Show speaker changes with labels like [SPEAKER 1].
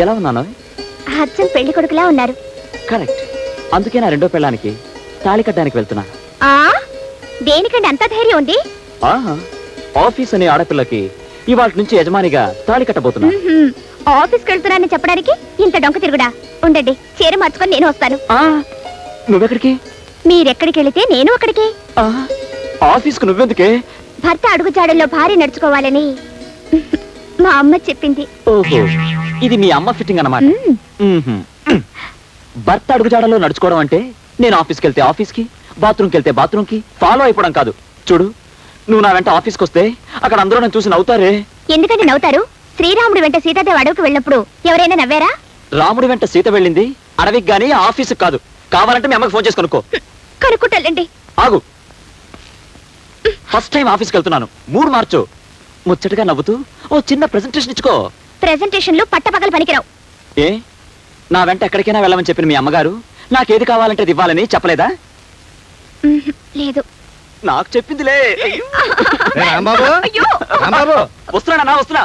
[SPEAKER 1] ఎలా ఉన్నాను?
[SPEAKER 2] అచ్చం పెళ్లి కొడుకులా ఉన్నారు.
[SPEAKER 1] కరెక్ట్. అందుకే నా రెండో పెళ్ళానికి తాళి కట్టడానికి వెళ్తున్నా.
[SPEAKER 2] ఆ దేనికండి అంత ధైర్యం ఉంది?
[SPEAKER 1] ఆహా, ఆఫీస్ అనే ఆడపిల్లకి ఇవాళ నుంచి యజమానిగా తాళి కట్టబోతున్నా.
[SPEAKER 2] ఆఫీస్కి వెళ్తున్నానని చెప్పడానికి ఇంత డొంక తిరుగుడా? ఉండండి, చీర మార్చుకొని నేను వస్తాను.
[SPEAKER 1] నువ్వెక్కడికి?
[SPEAKER 2] మీరెక్కడికి వెళితే నేను అక్కడికి.
[SPEAKER 1] ఆఫీస్కు నువ్వెందుకే?
[SPEAKER 2] భర్త అడుగుజాడల్లో భార్య నడుచుకోవాలని మా అమ్మ చెప్పింది.
[SPEAKER 1] ఓహో, ఇది మీ అమ్మ ఫిట్టింగ్ అన్నమాట. భర్త అడుగుజాడల్లో నడుచుకోవడం అంటే నేను ఆఫీస్కి వెళ్తే ఆఫీస్కి, బాత్రూమ్కి వెళ్తే బాత్రూమ్కి ఫాలో అయిపోవడం కాదు. చూడు, నువ్వు నా వెంట ఆఫీస్కి వస్తే అక్కడ అందరూ నన్ను చూసి నవ్వుతారే.
[SPEAKER 2] ఎందుకంటే నవ్వుతారు? శ్రీరాముడి వెంట సీతాదేవి అడవికి వెళ్ళినప్పుడు ఎవరైనా నవ్వారా?
[SPEAKER 1] రాముడి వెంట సీత వెళ్ళింది అడవికి గానీ ఆఫీస్కి కాదు. కావాలంటే మీ అమ్మకి ఫోన్ చేసి కనుక్కో.
[SPEAKER 2] కనుక్కుంటాలండి.
[SPEAKER 1] ఆగు, ఫస్ట్ టైం ఆఫీస్కి వెళ్తున్నాను, మూడు మార్చు. ముచ్చటగా నవ్వుతూ ఓ చిన్న ప్రెజెంటేషన్ ఇచ్చుకో.
[SPEAKER 2] ప్రెజెంటేషన్లు పట్టపగలు పనికిరావు.
[SPEAKER 1] ఏ, నా వెంట ఎక్కడికైనా వెళ్ళమని చెప్పిన మీ అమ్మగారు నాకేది కావాలంటే అది ఇవ్వాలని చెప్పలేదా?
[SPEAKER 2] లేదు.
[SPEAKER 1] నాకు చెప్పిందిలే.
[SPEAKER 2] అయ్యో.
[SPEAKER 1] వస్తున్నా.